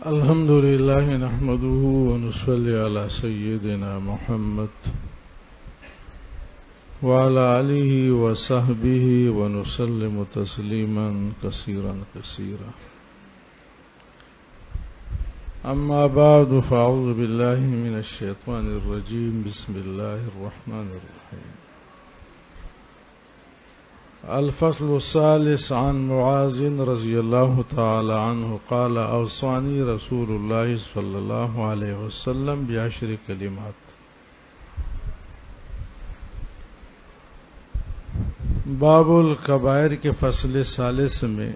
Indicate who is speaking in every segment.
Speaker 1: الحمد لله نحمده ونصلي على سيدنا محمد وعلى آله وصحبه ونسلم تسليما كثيرا كثيرا. أما بعد فأعوذ بالله من الشيطان الرجيم. بسم الله الرحمن الرحيم. الفصل الثالث عن معاذ رضي الله تعالى عنه قال أوصاني رسول الله صلى الله عليه وسلم بعشر كلمات. باب الکبائر کے فصل ثالث میں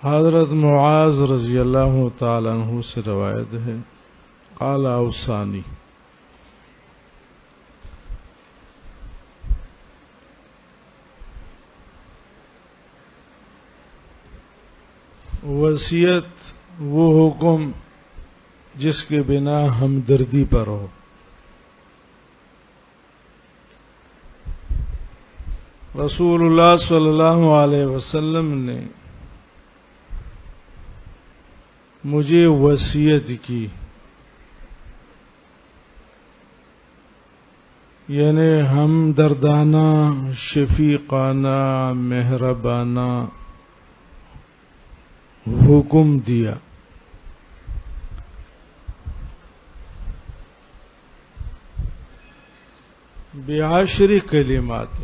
Speaker 1: حضرت معاذ رضی اللہ تعالی عنہ سے روایت ہے قال اوصانی وصیت وہ حکم جس کے بنا ہمدردی پر ہو. رسول اللہ صلی اللہ علیہ وسلم نے مجھے وصیت کی، یعنی ہمدردانہ، شفیقانہ، مہربانہ حکم دیا. بعشر کلمات،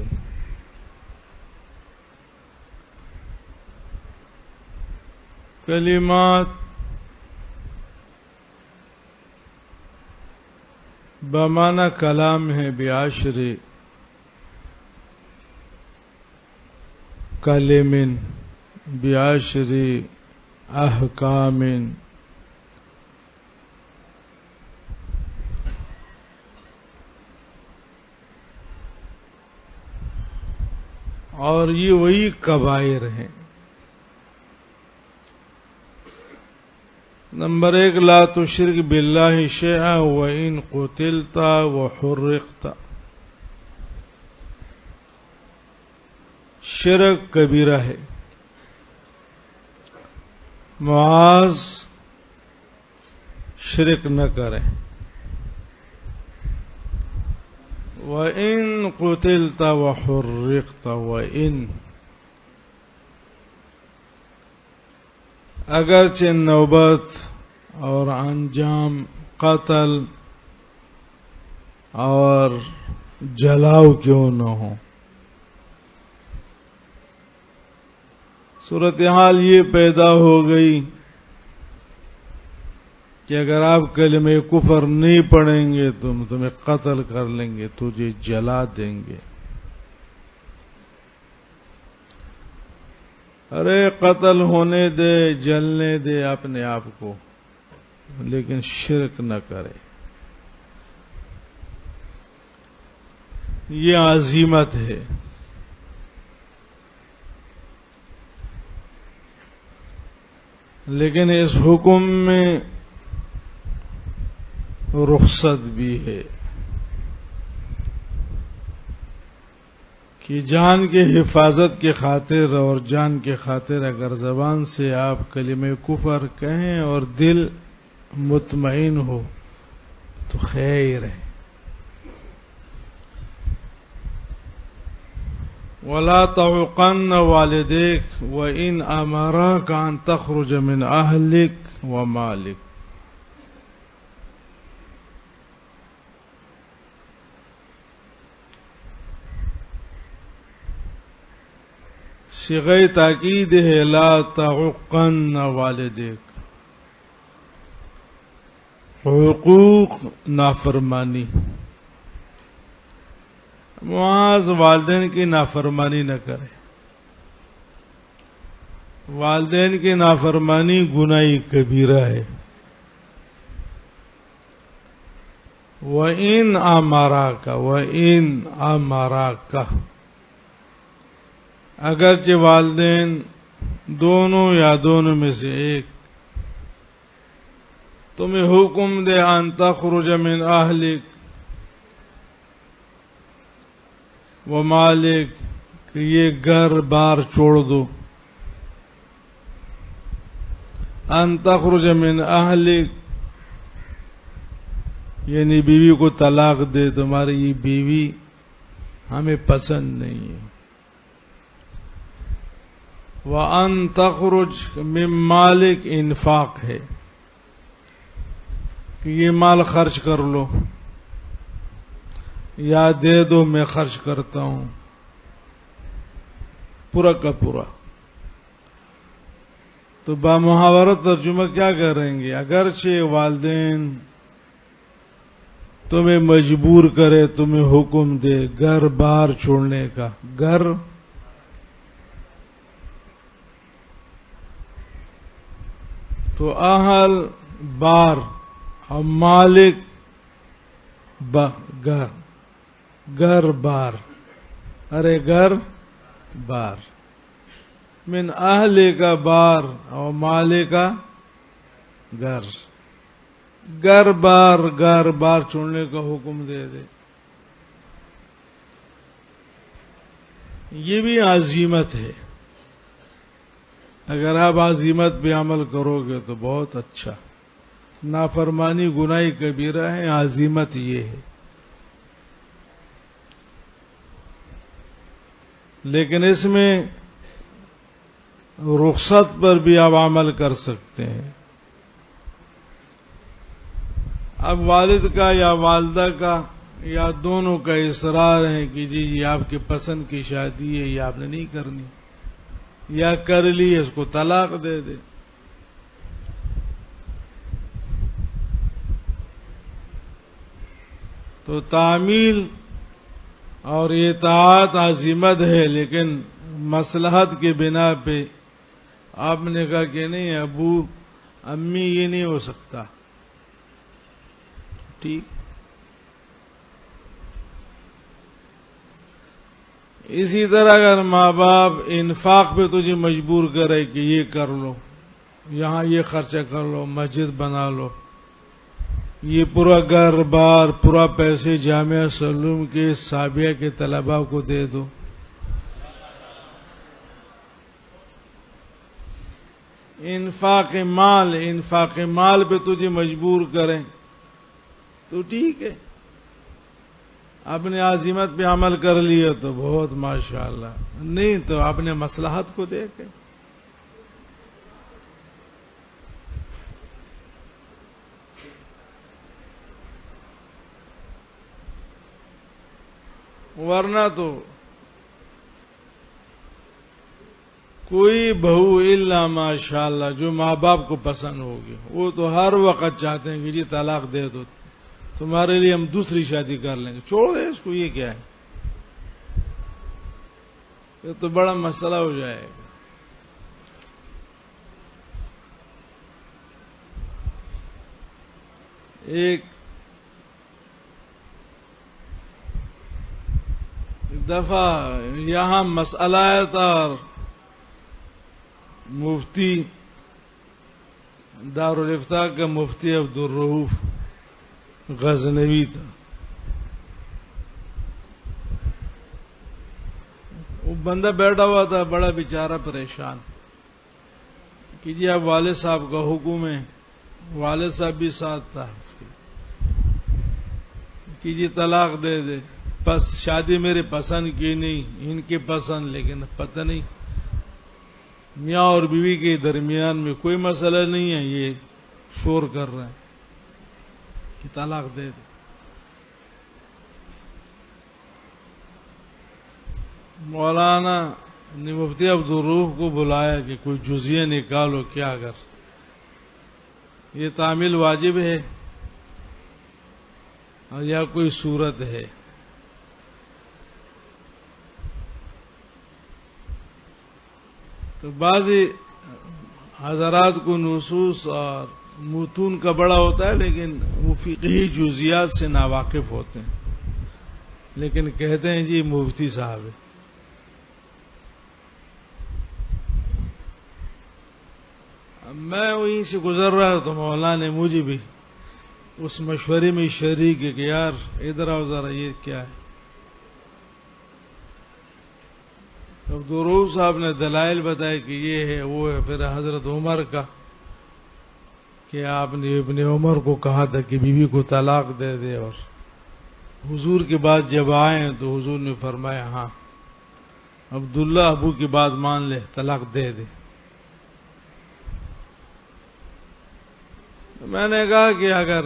Speaker 1: کلمات بمعنی کلام ہے. بعشر کلم، بعشر احکام، اور یہ وہی کبائر ہیں. نمبر 1 لا تشرک باللہ شیئا وإن قتلت وحرقت. شرک کبیرہ ہے. معاذ شرک نہ کریں. وَإِن قُتِلْتَ وَحُرِّقْتَ، وَإِن اگرچہ نوبت اور انجام قتل اور جلاؤ کیوں نہ ہو. صورتحال یہ پیدا ہو گئی کہ اگر آپ کلمہ کفر نہیں پڑھیں گے تو تمہیں قتل کر لیں گے، تجھے جلا دیں گے. ارے قتل ہونے دے، جلنے دے اپنے آپ کو، لیکن شرک نہ کرے. یہ عزیمت ہے. لیکن اس حکم میں رخصت بھی ہے کہ جان کے حفاظت کی خاطر اور جان کے خاطر اگر زبان سے آپ کلمہ کفر کہیں اور دل مطمئن ہو تو خیر ہے. وَلَا تَعُقَنَّ وَالِدَيْكَ وَإِنْ أَمَرَاكَ أَنْ تَخْرُجَ مِنْ أَهْلِكَ وَمَالِكَ. صیغہ تاکید ہے لا تعقن والدیک. حقوق نافرمانی. معاذ والدین کی نافرمانی نہ کرے. والدین کی نافرمانی گناہ کبیرہ ہے. وَإِنْ أَمَرَاكَ وَإِنْ أَمَرَاكَ، اگرچہ والدین دونوں یا دونوں میں سے ایک تمہیں حکم دے ان تخرج من اہلک و مالک کہ یہ گھر بار چھوڑ دو. ان تخرج من اہلک، یعنی بیوی کو طلاق دے، تمہاری یہ بیوی ہمیں پسند نہیں ہے. وَأَن تَخْرُجْ مِن مَالِكَ، انفاق ہے کہ یہ مال خرچ کر لو یا دے دو، میں خرچ کرتا ہوں پورا کا پورا. تو بامحاورت ترجمہ کیا کریں گے؟ اگرچہ والدین تمہیں مجبور کرے، تمہیں حکم دے گھر بار چھوڑنے کا، گھر تو اہل بار اور مالک گھر، گھر بار، ارے گھر بار، من اہل کا بار اور مالک کا گھر، گھر بار چھوڑنے کا حکم دے دے. یہ بھی عزیمت ہے. اگر آپ عزیمت پہ عمل کرو گے تو بہت اچھا. نافرمانی گناہ کبیرہ ہے، عزیمت یہ ہے. لیکن اس میں رخصت پر بھی آپ عمل کر سکتے ہیں. اب والد کا یا والدہ کا یا دونوں کا اصرار ہے کہ جی یہ آپ کی پسند کی شادی ہے، یہ آپ نے نہیں کرنی، یا کر لی اس کو طلاق دے دے. تو تعمیل اور اطاعت عزیمت ہے، لیکن مصلحت کی بنا پہ آپ نے کہا کہ نہیں ابو امی یہ نہیں ہو سکتا، ٹھیک. اسی طرح اگر ماں باپ انفاق پہ تجھے مجبور کرے کہ یہ کر لو، یہاں یہ خرچہ کر لو، مسجد بنا لو، یہ پورا گھر بار، پورا پیسے جامعہ سلوم کے سابیہ کے طلباء کو دے دو، انفاق مال پہ تجھے مجبور کریں تو ٹھیک ہے. اپنے عزیمت پہ عمل کر لیا تو بہت ماشاءاللہ، نہیں تو اپنے مصلحت کو دیکھیں. ورنہ تو کوئی بہو الا ماشاءاللہ جو ماں باپ کو پسند ہوگی، وہ تو ہر وقت چاہتے ہیں کہ جی طلاق دے دو، تمہارے لیے ہم دوسری شادی کر لیں گے. چھوڑ دے اس کو، یہ کیا ہے؟ یہ تو بڑا مسئلہ ہو جائے گا. ایک دفعہ یہاں مسئلہ آیا تھا، اور مفتی دارالفتاح کا مفتی عبدالرؤوف غزنوی تھا. وہ بندہ بیٹھا ہوا تھا بڑا بیچارہ پریشان کہ جی اب والد صاحب کا حکم ہے، والد صاحب بھی ساتھ تھا اس کے کہ جی طلاق دے دے. بس شادی میرے پسند کی نہیں، ان کے پسند، لیکن پتہ نہیں میاں اور بیوی کے درمیان میں کوئی مسئلہ نہیں ہے، یہ شور کر رہے ہیں کہ طلاق دے دے. مولانا نے مفتی عبدالرؤوف کو بلایا کہ کوئی جزیہ نکالو، کیا اگر یہ تعمیل واجب ہے یا کوئی صورت ہے. تو بعضی حضرات کو نصوص اور متون کا بڑا ہوتا ہے، لیکن وہ فقہی جزیات سے ناواقف ہوتے ہیں، لیکن کہتے ہیں جی مفتی صاحب ہے. میں وہیں سے گزر رہا تو مولانا نے مجھے بھی اس مشورے میں شریک ہے کہ یار ادھر آؤ ذرا، یہ کیا ہے؟ عبدالروف صاحب نے دلائل بتائے کہ یہ ہے وہ ہے. پھر حضرت عمر کا کہ آپ نے ابن عمر کو کہا تھا کہ بیوی کو طلاق دے دے، اور حضور کے بعد جب آئے تو حضور نے فرمایا ہاں عبداللہ ابو کی بات مان لے، طلاق دے دے. میں نے کہا کہ اگر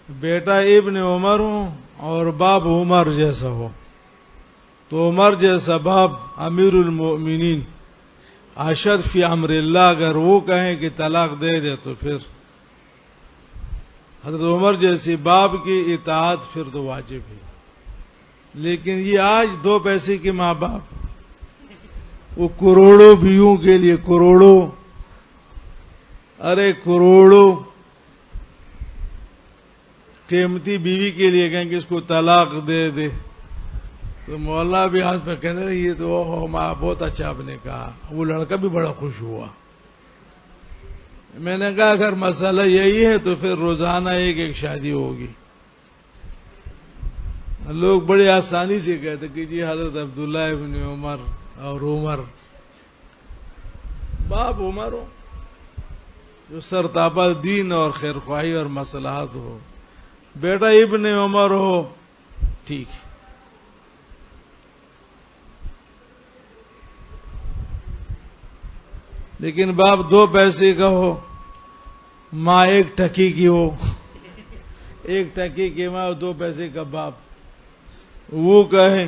Speaker 1: بیٹا ابن عمر ہو اور باپ عمر جیسا ہو تو عمر جیسا باپ امیر المؤمنین اشد فی امر اللہ اگر وہ کہیں کہ طلاق دے دے تو پھر حضرت عمر جیسی باپ کی اطاعت پھر تو واجب ہے. لیکن یہ آج 2 پیسے کے ماں باپ وہ کروڑوں بیووں کے لیے کروڑوں قیمتی بیوی کے لیے کہیں کہ اس کو طلاق دے دے تو مولانا بھی ہاتھ پہ کہنے لگے یہ تو ماں بہت اچھا آپ نے کہا. وہ لڑکا بھی بڑا خوش ہوا. میں نے کہا اگر مسئلہ یہی ہے تو پھر روزانہ ایک شادی ہوگی. لوگ بڑے آسانی سے کہتے کہ جی حضرت عبداللہ ابن عمر اور عمر باپ عمر ہو جو سرتاپا دین اور خیر خواہی اور مصلحت ہو، بیٹا ابن عمر ہو ٹھیک ہے. لیکن باپ 2 پیسے کا ہو، ماں 1 ٹکی کی ہو، 1 ٹکی کی ماں 2 پیسے کا باپ، وہ کہیں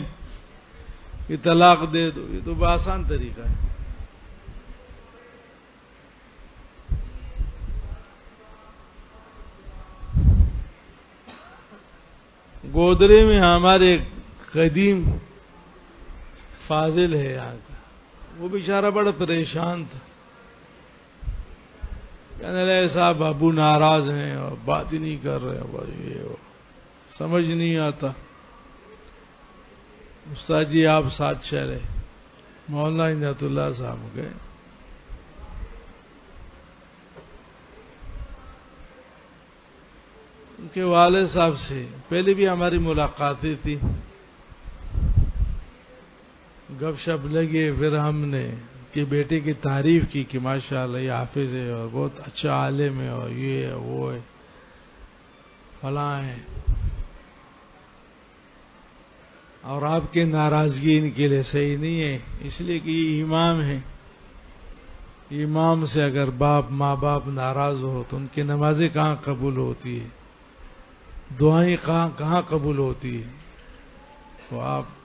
Speaker 1: کہ طلاق دے دو، یہ تو آسان طریقہ ہے. گودرے میں ہمارے قدیم فاضل ہے یہاں کا، وہ بیچارہ بڑا پریشان تھا. کہنے لگے صاحب ابو ناراض ہیں اور بات ہی نہیں کر رہے، یہ سمجھ نہیں آتا. استاد جی آپ ساتھ چلے. مولانا عنایت اللہ صاحب گئے. ان کے والد صاحب سے پہلے بھی ہماری ملاقاتیں تھی، گپ شپ لگے. پھر ہم نے کہ بیٹے کی تعریف کی کہ ماشاءاللہ یہ حافظ ہے اور بہت اچھا عالم ہے اور یہ ہے وہ ہے فلاں ہے، اور آپ کی ناراضگی ان کے لیے صحیح نہیں ہے اس لیے کہ یہ امام ہے. امام سے اگر ماں باپ ناراض ہو تو ان کی نمازیں کہاں قبول ہوتی ہے، دعائیں کہاں قبول ہوتی ہے. تو آپ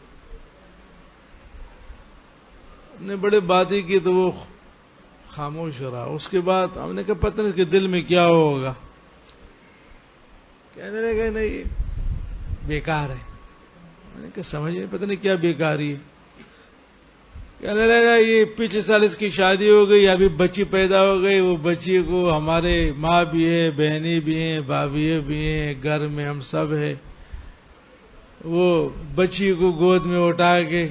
Speaker 1: نے بڑے باتیں کی تو وہ خاموش رہا. اس کے بعد ہم نے کہا پتہ نہیں کہ دل میں کیا ہوگا. کہنے لگے نہیں بیکار ہے. میں نے کہا سمجھ نہیں، پتہ نہیں کیا بیکاری ہے. کہنے لگا یہ پچھلے سال اس کی شادی ہو گئی، ابھی بچی پیدا ہو گئی، وہ بچی کو ہمارے ماں بھی ہے، بہنیں بھی ہیں، بھابھی بھی ہیں، گھر میں ہم سب ہے. وہ بچی کو گود میں اٹھا کے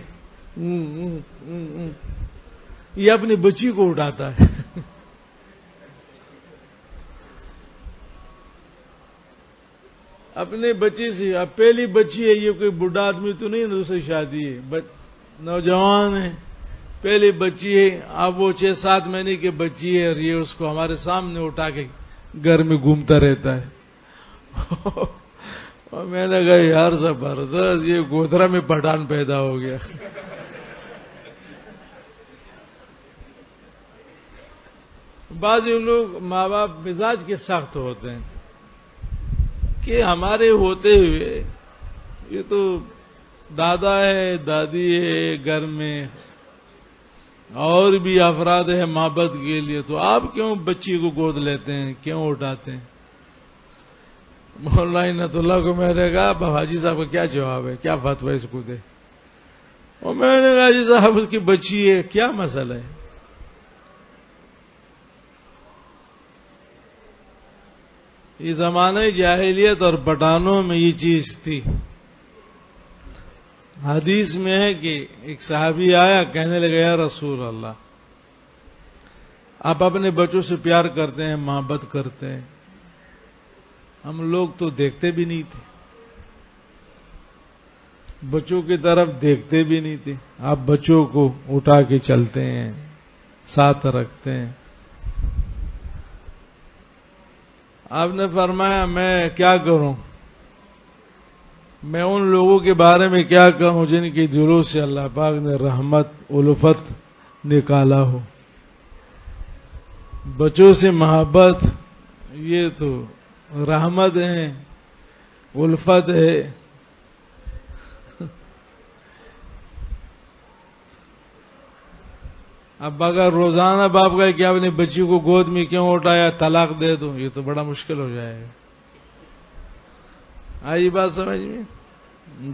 Speaker 1: یہ اپنی بچی کو اٹھاتا ہے. اپنے بچی سے، اب پہلی بچی ہے، یہ کوئی بڈھا آدمی تو نہیں، دوسری شادی ہے، نوجوان ہے، پہلی بچی ہے. اب وہ 6-7 مہینے کی بچی ہے اور یہ اس کو ہمارے سامنے اٹھا کے گھر میں گھومتا رہتا ہے. اور میں نے کہا یار زبردست، یہ گودرا میں پٹھان پیدا ہو گیا. بعض لوگ ماں باپ مزاج کے سخت ہوتے ہیں کہ ہمارے ہوتے ہوئے یہ تو دادا ہے، دادی ہے، گھر میں اور بھی افراد ہیں محبت کے لیے، تو آپ کیوں بچی کو گود لیتے ہیں، کیوں اٹھاتے ہیں؟ مولانا عنایت اللہ کو میں نے کہا حاجی صاحب کا کیا جواب ہے، کیا فتویٰ اس کو دے؟ اور میں نے کہا حاجی صاحب اس کی بچی ہے، کیا مسئلہ ہے؟ یہ زمانہ جاہلیت اور پٹھانوں میں یہ چیز تھی. حدیث میں ہے کہ ایک صحابی آیا، کہنے لگا یا رسول اللہ آپ اپنے بچوں سے پیار کرتے ہیں، محبت کرتے ہیں، ہم لوگ تو دیکھتے بھی نہیں تھے. بچوں کی طرف دیکھتے بھی نہیں تھے. آپ بچوں کو اٹھا کے چلتے ہیں, ساتھ رکھتے ہیں. آپ نے فرمایا میں کیا کروں, میں ان لوگوں کے بارے میں کیا کہوں جن کے دلوں سے اللہ پاک نے رحمت الفت نکالا ہو. بچوں سے محبت یہ تو رحمت ہے, الفت ہے. اب اگر روزانہ باپ کا کہ اپنی بچی کو گود میں کیوں اٹھایا, طلاق دے دو, یہ تو بڑا مشکل ہو جائے گا. آئی بات سمجھ میں؟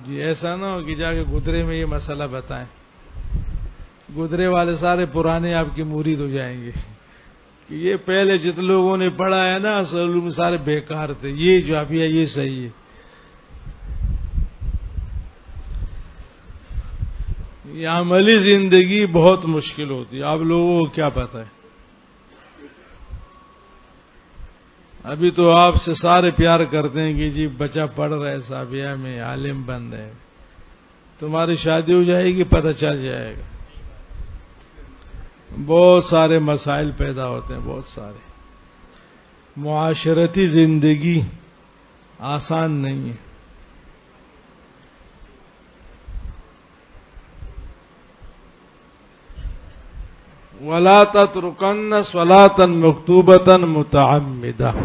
Speaker 1: جی ایسا نہ ہو کہ جا کے گدرے میں یہ مسئلہ بتائیں. گدرے والے سارے پرانے آپ کے مرید ہو جائیں گے کہ یہ پہلے جتنے لوگوں نے پڑھا ہے نا اصل میں سارے بیکار تھے, یہ جو ابھی ہے یہ صحیح ہے. یہ عملی زندگی بہت مشکل ہوتی ہے. آپ لوگوں کو کیا پتہ ہے, ابھی تو آپ سے سارے پیار کرتے ہیں کہ جی بچہ پڑھ رہا ہے صابیہ میں, عالم بن رہے, تمہاری شادی ہو جائے گی پتہ چل جائے گا. بہت سارے مسائل پیدا ہوتے ہیں, بہت سارے. معاشرتی زندگی آسان نہیں ہے. وَلَا تَتْرُكَنَّ صَلَاةً مَكْتُوبَةً مُتَعَمِّدَةً,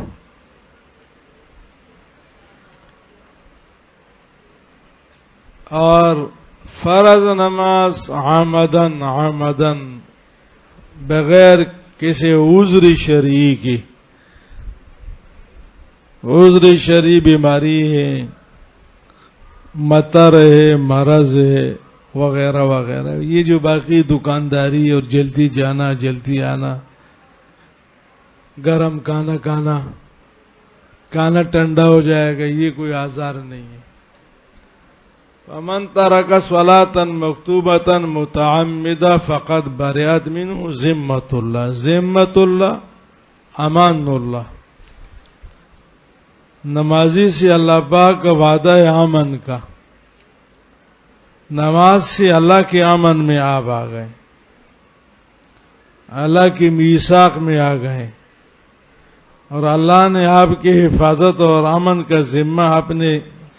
Speaker 1: اور فرض نماز عمدن بغیر کسی عذر شرعی کی, عذر شرعی بیماری ہے, مطر ہے, مرض ہے وغیرہ وغیرہ, یہ جو باقی دکانداری اور جلدی جانا جلدی آنا, گرم کھانا کھانا ٹھنڈا ہو جائے گا, یہ کوئی آزار نہیں ہے. فمن ترک صلاة مکتوبة متعمدة فقد برئت منه ذمة اللہ. ذمة اللہ امان اللہ, نمازی سے اللہ پاک کا وعدہ امن کا, نماز سے اللہ کے امن میں آپ آ گئے, اللہ کی میثاق میں آ گئے, اور اللہ نے آپ کی حفاظت اور امن کا ذمہ اپنے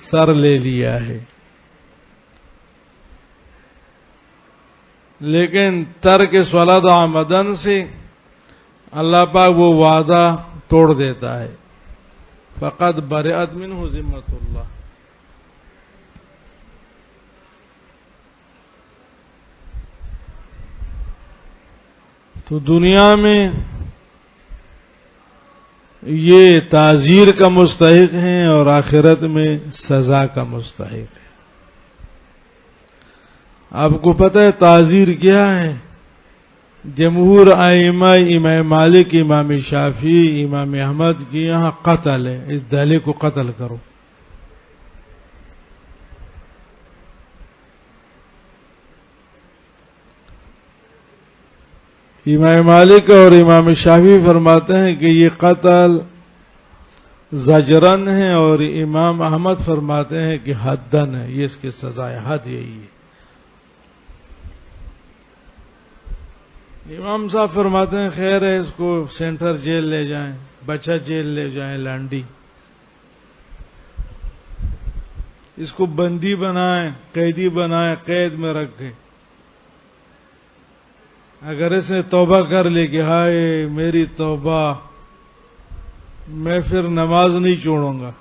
Speaker 1: سر لے لیا ہے. لیکن ترک صلاۃ عمدن سے اللہ پاک وہ وعدہ توڑ دیتا ہے. فقط برئت منہ ذمۃ اللہ. تو دنیا میں یہ تعزیر کا مستحق ہیں اور آخرت میں سزا کا مستحق ہے. آپ کو پتہ ہے تعزیر کیا ہے؟ جمہور ائمہ امام مالک, امام شافعی, امام احمد کی یہاں قتل ہے, اس دہلے کو قتل کرو. امام مالک اور امام شافعی فرماتے ہیں کہ یہ قتل زجرن ہے, اور امام احمد فرماتے ہیں کہ حدن ہے, یہ اس کی سزا ہے, حد یہی ہے. امام صاحب فرماتے ہیں خیر ہے, اس کو سینٹر جیل لے جائیں, بچہ جیل لے جائیں, لانڈی, اس کو بندی بنائیں, قیدی بنائیں, قید میں رکھیں. اگر اس نے توبہ کر لی کہ ہائے میری توبہ, میں پھر نماز نہیں چھوڑوں گا,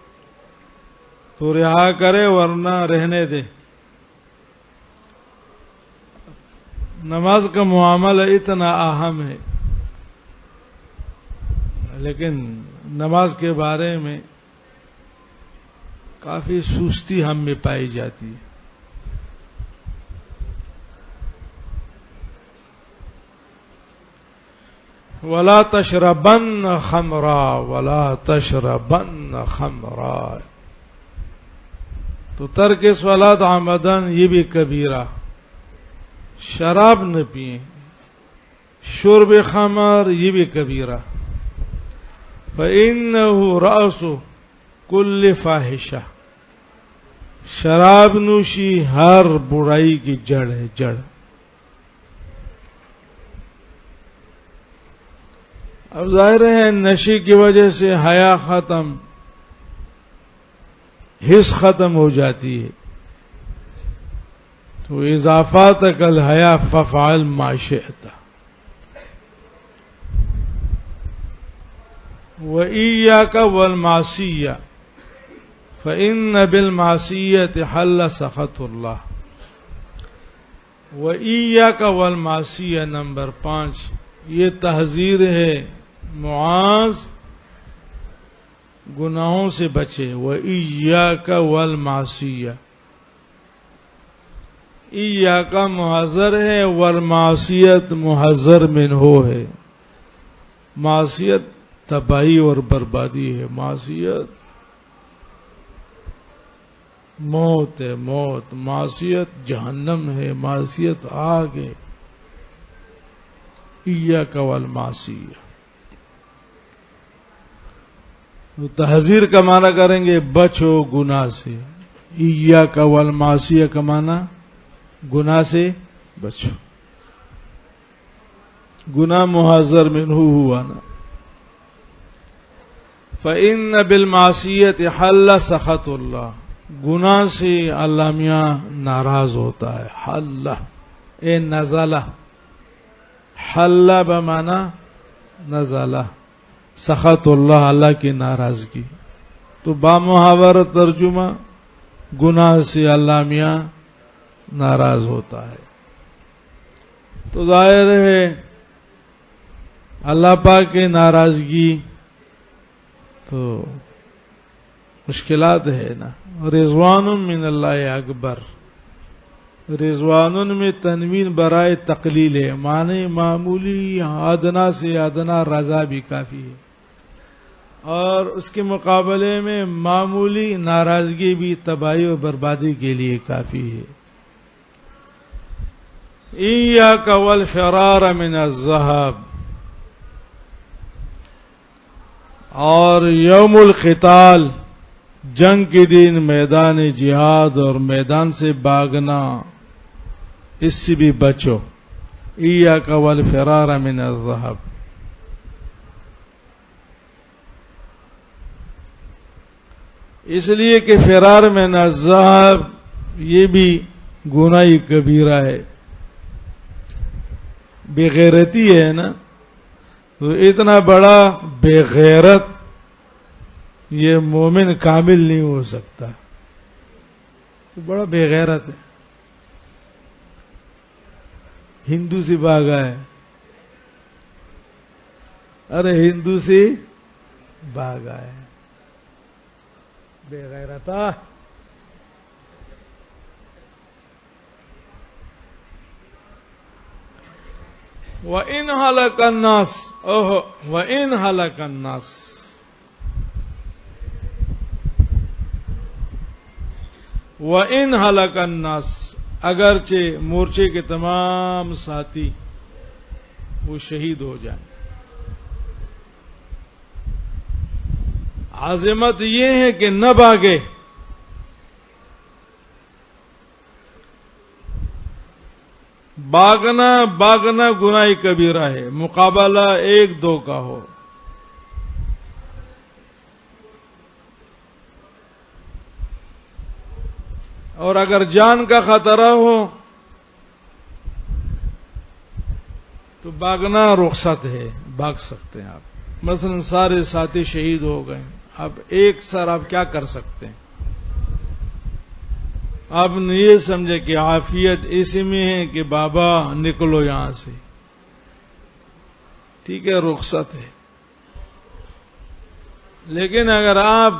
Speaker 1: تو رہا کرے, ورنہ رہنے دے. نماز کا معاملہ اتنا اہم ہے, لیکن نماز کے بارے میں کافی سستی ہم میں پائی جاتی ہے. ولا تشربن خمرا ولا تشربن خمرا. تو ترک صلاۃ عمدن یہ بھی کبیرہ. شراب نہ پئیں, شرب خمر یہ بھی کبیرہ. فإنه رأس كل فاحشہ, شراب نوشی ہر برائی کی جڑ ہے، جڑ۔ اب ظاہر ہے نشے کی وجہ سے حیا ختم، حس ختم ہو جاتی ہے، تو اضافات الحیا ففعل ما شئت۔ وإياك والمعصية فإن بالمعصية حل سخط الله۔ وإياك والمعصية نمبر 5، یہ تحذیر ہے معاذ گناہوں سے بچے۔ وإياك والمعصية، ایاک محذر ہے، والمعصیت محذر منہ ہے۔ معصیت تباہی اور بربادی ہے، معصیت موت ہے، موت، معصیت جہنم ہے، معصیت آگ ہے۔ ایاک والمعصیہ، تو تحذیر کا معنی کریں گے بچو گناہ سے۔ ایاک والمعصیہ کا معنی گناہ سے بچو، گناہ محذر منہ ہوا نا۔ فَإِنَّ بِالْمَعْصِيَّةِ حَلَّ سَخَطُ اللَّهِ، گناہ سے اللہ میاں ناراض ہوتا ہے۔ حل اے نزلہ، حل بمعنی نزلہ، سخط اللہ، اللہ کی ناراضگی۔ تو بامحاورہ ترجمہ، گناہ سے اللہ میاں ناراض ہوتا ہے۔ تو ظاہر ہے اللہ پاک کی ناراضگی تو مشکلات ہے نا۔ رضوان من اللہ اکبر، رضوان میں تنوین برائے تقلیل ہے، معنی معمولی ادنا سے ادنا رضا بھی کافی ہے، اور اس کے مقابلے میں معمولی ناراضگی بھی تباہی و بربادی کے لیے کافی ہے۔ ایاک والفرار من الذہب، اور یوم القتال، جنگ کے دن میدان جہاد اور میدان سے بھاگنا، اس سے بھی بچو۔ ایاک والفرار من الذہب، اس لیے کہ فرار من الذہب یہ بھی گناہ کبیرہ ہے، بے غیرتی ہے نا۔ تو اتنا بڑا بے غیرت یہ مومن کامل نہیں ہو سکتا، تو بڑا بے غیرت ہے۔ ہندو سے بھاگا ہے، ارے ہندو سے بھاگا ہے، بے غیرتا۔ وَإِنْ هَلَكَ النَّاسُ، وَإِنْ هَلَكَ النَّاسُ، وَإِنْ هَلَكَ النَّاسُ، اگرچہ مورچے کے تمام ساتھی وہ شہید ہو جائیں، عظمت یہ ہے کہ نہ بھاگے۔ باغنا گناہ کبیرہ ہے، مقابلہ ایک دو کا ہو۔ اور اگر جان کا خطرہ ہو تو بھاگنا رخصت ہے، بھاگ سکتے ہیں آپ۔ مثلا سارے ساتھی شہید ہو گئے، اب ایک سر آپ کیا کر سکتے ہیں؟ آپ نے یہ سمجھے کہ عافیت اسی میں ہے کہ بابا نکلو یہاں سے، ٹھیک ہے، رخصت ہے۔ لیکن اگر آپ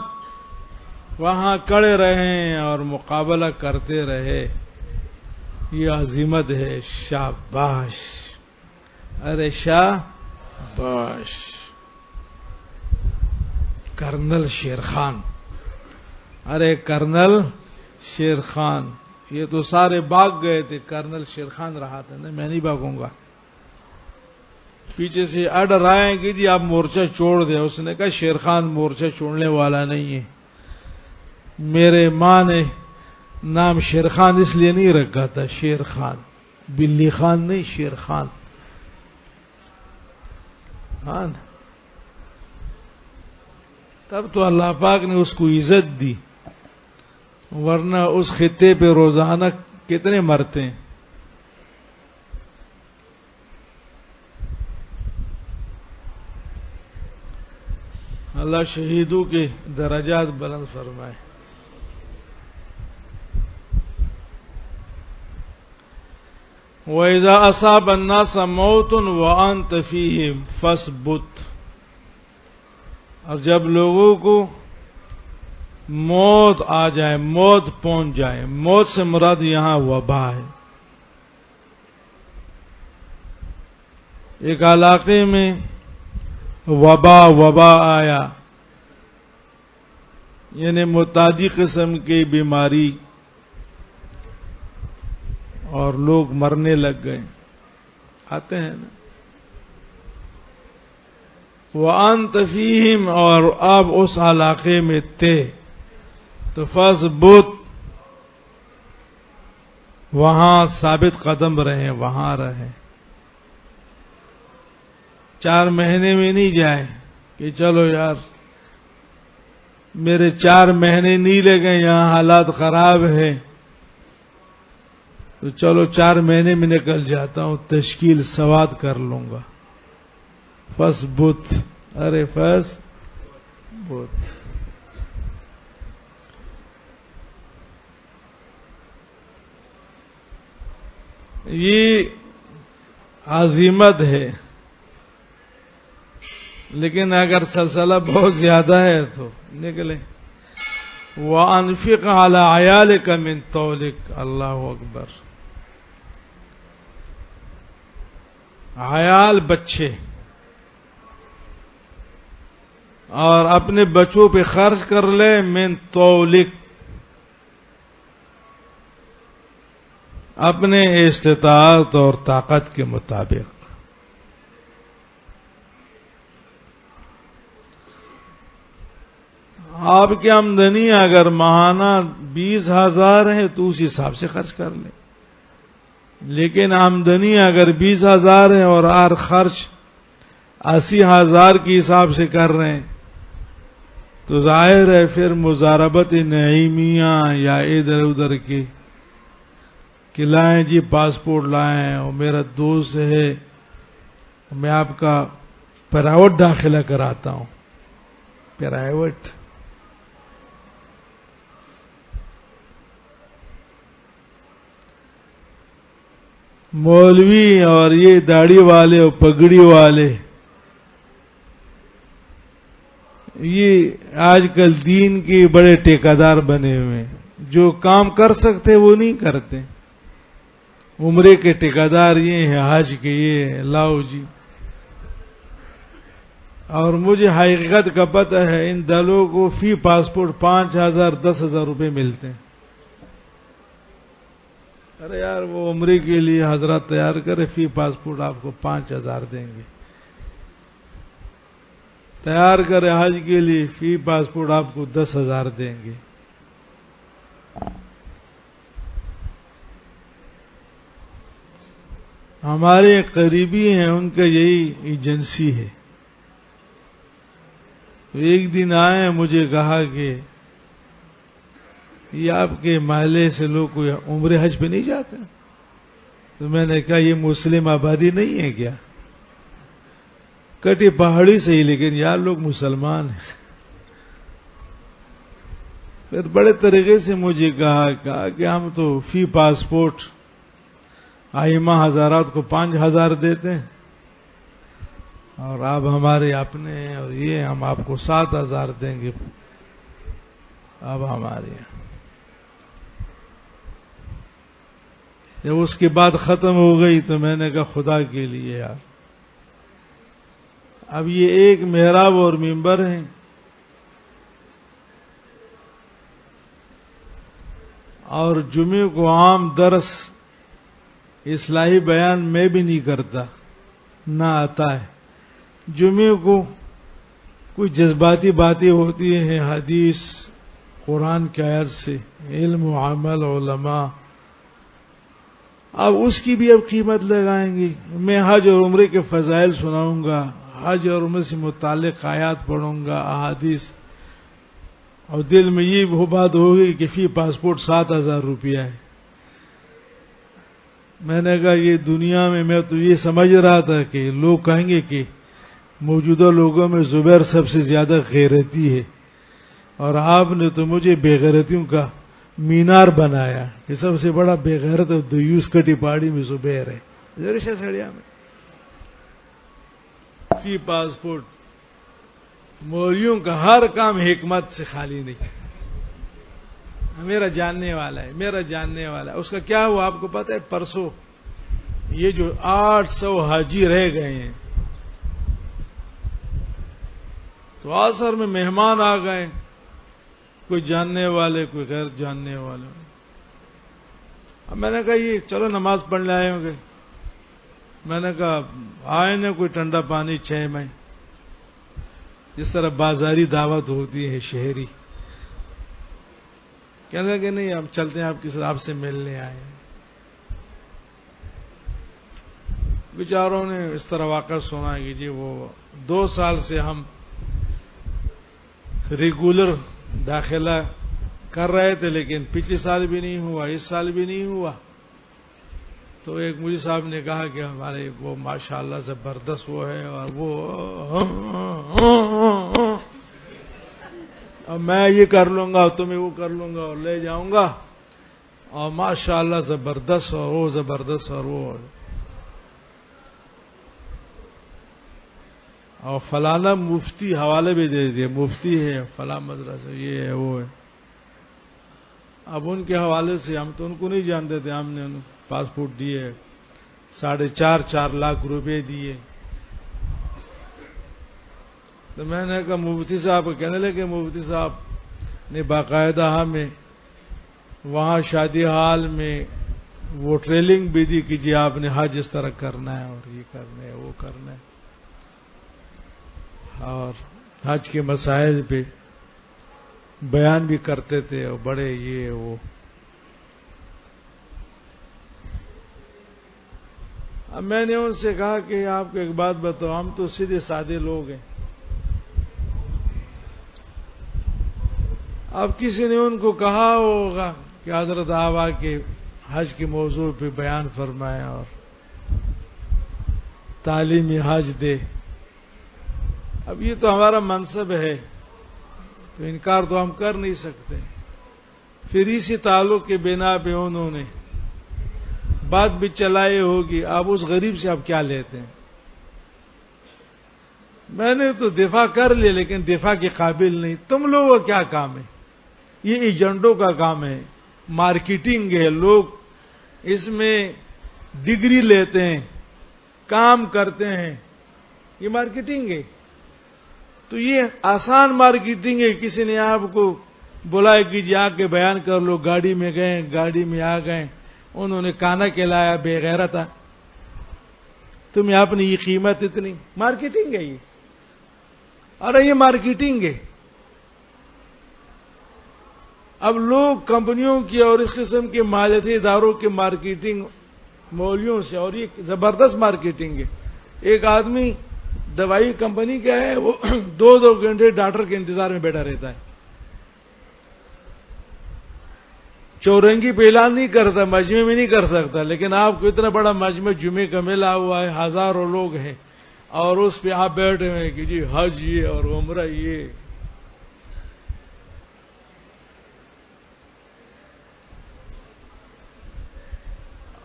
Speaker 1: وہاں کڑے رہیں اور مقابلہ کرتے رہے، یہ عظمت ہے۔ شاباش، ارے شاباش، کرنل شیر خان، ارے کرنل شیر خان، یہ تو سارے بھاگ گئے تھے، کرنل شیر خان رہا تھا نا، میں نہیں بھاگوں گا۔ پیچھے سے اڑ رائے کہ جی آپ مورچہ چھوڑ دیں، اس نے کہا شیر خان مورچہ چھوڑنے والا نہیں ہے، میرے ماں نے نام شیر خان اس لیے نہیں رکھا تھا، شیر خان، بلی خان نہیں، شیر خان. ہاں، تب تو اللہ پاک نے اس کو عزت دی، ورنہ اس خطے پہ روزانہ کتنے مرتے ہیں. اللہ شہیدوں کے درجات بلند فرمائے. وَإِذَا أَصَابَ النَّاسَ مَوْتٌ وَأَنْتَ فِيهِمْ فَاثْبُتْ. اور جب لوگوں کو موت آ جائے، موت پہنچ جائے، موت سے مراد یہاں وبا ہے. ایک علاقے میں وبا آیا، یعنی متعدی قسم کی بیماری، اور لوگ مرنے لگ گئے. آتے ہیں نا، وَأَنْتَ فِيهِمْ، اور آپ اس علاقے میں تھے، تو فَاثْبُتْ، وہاں ثابت قدم رہیں، وہاں رہیں. 4 مہینے میں نہیں جائیں کہ چلو یار میرے 4 مہینے نہیں لگے، یہاں حالات خراب ہیں تو چلو 4 مہینے میں نکل جاتا ہوں، تشکیل سواد کر لوں گا. فَاثْبُتْ، ارے فَاثْبُتْ. یہ عظمت ہے، لیکن اگر سلسلہ بہت زیادہ ہے تو نکلے. وَأَنفِقْ عَلَىٰ عَيَالِكَ مِن طَوْلِكَ. اللہ اکبر. عیال بچے، اور اپنے بچوں پہ خرچ کر لے، من طولک، اپنے استطاعت اور طاقت کے مطابق. آپ کی آمدنی اگر ماہانہ 20,000 ہے تو اس حساب سے خرچ کر لیں، لیکن آمدنی اگر 20,000 ہے اور ہر خرچ 80,000 کے حساب سے کر رہے ہیں تو ظاہر ہے پھر مضاربت نعیمیہ یا ادھر ادھر کی کہ لائیں جی پاسپورٹ لائیں، اور میرا دوست ہے میں آپ کا پرائیویٹ داخلہ کراتا ہوں. پرائیویٹ مولوی اور یہ داڑھی والے اور پگڑی والے، یہ آج کل دین کے بڑے ٹھیکیدار بنے ہوئے ہیں. جو کام کر سکتے وہ نہیں کرتے. عمرے کے ٹھیکیدار یہ ہیں، حج کے یہ ہیں، لاؤ جی. اور مجھے حقیقت کا پتہ ہے ان دلوں کو فی پاسپورٹ 5,000 10,000 روپے ملتے ہیں. ارے یار وہ عمرے کے لیے حضرات تیار کرے، فی پاسپورٹ آپ کو 5,000 دیں گے. تیار کرے حج کے لیے، فی پاسپورٹ آپ کو 10,000 دیں گے. ہمارے قریبی ہیں، ان کا یہی ایجنسی ہے. ایک دن آئے، مجھے کہا کہ یہ آپ کے محلے سے لوگ کوئی عمرے حج پہ نہیں جاتے؟ تو میں نے کہا یہ مسلم آبادی نہیں ہے کیا؟ کٹی پہاڑی سے ہی، لیکن یار لوگ مسلمان ہیں. پھر بڑے طریقے سے مجھے کہا کہ ہم تو فی پاسپورٹ آئمہ حضرات کو 5,000 دیتے ہیں، اور آپ ہمارے اپنے ہیں، اور یہ ہم آپ کو 7,000 دیں گے. اب ہمارے یہاں جب اس کی بات ختم ہو گئی تو میں نے کہا خدا کے لیے یار، اب یہ ایک محراب اور ممبر ہیں، اور جمعے کو عام درس اصلاحی بیان میں بھی نہیں کرتا، نہ آتا ہے. جمعے کو کوئی جذباتی باتیں ہوتی ہیں، حدیث قرآن کی آیت سے، علم و عمل علماء. اب اس کی بھی اب قیمت لگائیں گی. میں حج اور عمرے کے فضائل سناؤں گا، حج اور عمرے سے متعلق آیات پڑھوں گا، احادیث، اور دل میں یہ وہ بات ہوگی کہ فی پاسپورٹ 7,000 روپیہ ہے. میں نے کہا یہ دنیا میں تو یہ سمجھ رہا تھا کہ لوگ کہیں گے کہ موجودہ لوگوں میں زبیر سب سے زیادہ غیرتی ہے، اور آپ نے تو مجھے بے غیرتیوں کا مینار بنایا کہ سب سے بڑا بے غیرت دیوس کٹی پہاڑی میں زبیر ہے. زرشا سڑیا میں فی پاسپورٹ. مولیوں کا ہر کام حکمت سے خالی نہیں. میرا جاننے والا ہے، میرا جاننے والا ہے. اس کا کیا ہوا آپ کو پتہ ہے؟ پرسوں یہ جو 800 حاجی رہ گئے ہیں تو عصر میں مہمان آ گئے، کوئی جاننے والے کوئی غیر جاننے والے. اب میں نے کہا یہ چلو نماز پڑھنے آئے ہوں گے. میں نے کہا آئے نا کوئی ٹھنڈا پانی 6 میں، جس طرح بازاری دعوت ہوتی ہے شہری. کہنے لگے نہیں ہم چلتے ہیں آپ سے ملنے آئے ہیں. بیچاروں نے اس طرح واقعہ سنا کہ جی وہ 2 سال سے ہم ریگولر داخلہ کر رہے تھے لیکن پچھلے سال بھی نہیں ہوا، اس سال بھی نہیں ہوا. تو ایک مجھے صاحب نے کہا کہ ہمارے وہ ماشاءاللہ زبردست وہ ہے، اور وہ اب میں یہ کر لوں گا اور تمہیں وہ کر لوں گا اور لے جاؤں گا، اور ماشاءاللہ زبردست اور وہ زبردست اور وہ، اور فلانا مفتی حوالے بھی دے دیے، مفتی ہے فلاں مدرسہ یہ ہے وہ ہے. اب ان کے حوالے سے ہم تو ان کو نہیں جانتے تھے، ہم نے پاسپورٹ دیے، 4.5 لاکھ روپے دیے. تو میں نے کہا مفتی صاحب کو کہنے لگے مفتی صاحب نے باقاعدہ ہمیں وہاں شادی حال میں وہ ٹریلنگ بھی دی کہ جی آپ نے حج اس طرح کرنا ہے اور یہ کرنا ہے وہ کرنا ہے، اور حج کے مسائل پہ بیان بھی کرتے تھے اور بڑے یہ وہ. اب میں نے ان سے کہا کہ آپ کو ایک بات بتاؤ، ہم تو سیدھے سادے لوگ ہیں. اب کسی نے ان کو کہا ہوگا کہ حضرت آبا کے حج کے موضوع پہ بیان فرمائے اور تعلیمی حج دے. اب یہ تو ہمارا منصب ہے تو انکار تو ہم کر نہیں سکتے. پھر اسی تعلق کے بنا پہ انہوں نے بات بھی چلائی ہوگی. آپ اس غریب سے آپ کیا لیتے ہیں؟ میں نے تو دفاع کر لیا لیکن دفاع کے قابل نہیں. تم لوگوں کا کیا کام ہے؟ یہ ایجنٹوں کا کام ہے، مارکیٹنگ ہے. لوگ اس میں ڈگری لیتے ہیں، کام کرتے ہیں، یہ مارکیٹنگ ہے. تو یہ آسان مارکیٹنگ ہے. کسی نے آپ کو بلایا کہ جی آ کے بیان کر لو، گاڑی میں گئے، گاڑی میں آ گئے، انہوں نے کانا کھلایا، بے غیرت تھا، تمہیں اپنی یہ قیمت اتنی. مارکیٹنگ ہے یہ. ارے یہ مارکیٹنگ ہے. اب لوگ کمپنیوں کی اور اس قسم کے مالیاتی اداروں کے مارکیٹنگ مولیوں سے، اور یہ زبردست مارکیٹنگ ہے. ایک آدمی دوائی کمپنی کا ہے، وہ 2 گھنٹے ڈاکٹر کے انتظار میں بیٹھا رہتا ہے. چورنگی پہ اعلان نہیں کرتا، مجمع میں نہیں کر سکتا، لیکن آپ کو اتنا بڑا مجمع جمعے کا ملا ہوا ہے، ہزاروں لوگ ہیں، اور اس پہ آپ بیٹھے ہوئے کہ جی حج یہ اور عمرہ یہ.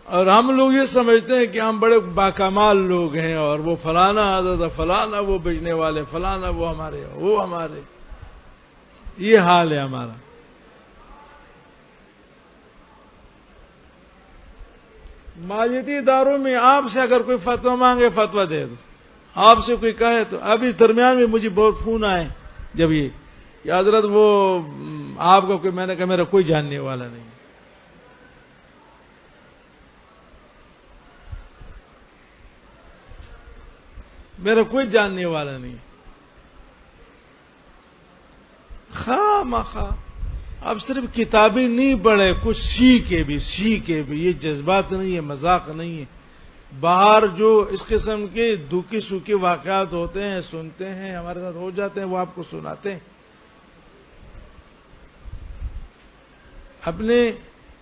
Speaker 1: اور ہم لوگ یہ سمجھتے ہیں کہ ہم بڑے باکمال لوگ ہیں، اور وہ فلانا حضرت، فلانا وہ بیچنے والے، فلانا وہ ہمارے، وہ ہمارے. یہ حال ہے ہمارا. مالیاتی اداروں میں آپ سے اگر کوئی فتویٰ مانگے فتویٰ دے دو. آپ سے کوئی کہے تو اب اس درمیان میں مجھے بہت فون آئے جب یہ کہ حضرت وہ آپ کا کوئی، میں نے کہا میرا کوئی جاننے والا نہیں. میرا کوئی جاننے والا نہیں. خواہ مخواہ اب صرف کتابیں نہیں پڑھے، کچھ سیکھے بھی. یہ جذبات نہیں ہے، مذاق نہیں ہے. باہر جو اس قسم کے دکھی سوکھی واقعات ہوتے ہیں، سنتے ہیں، ہمارے ساتھ ہو جاتے ہیں، وہ آپ کو سناتے ہیں. اپنے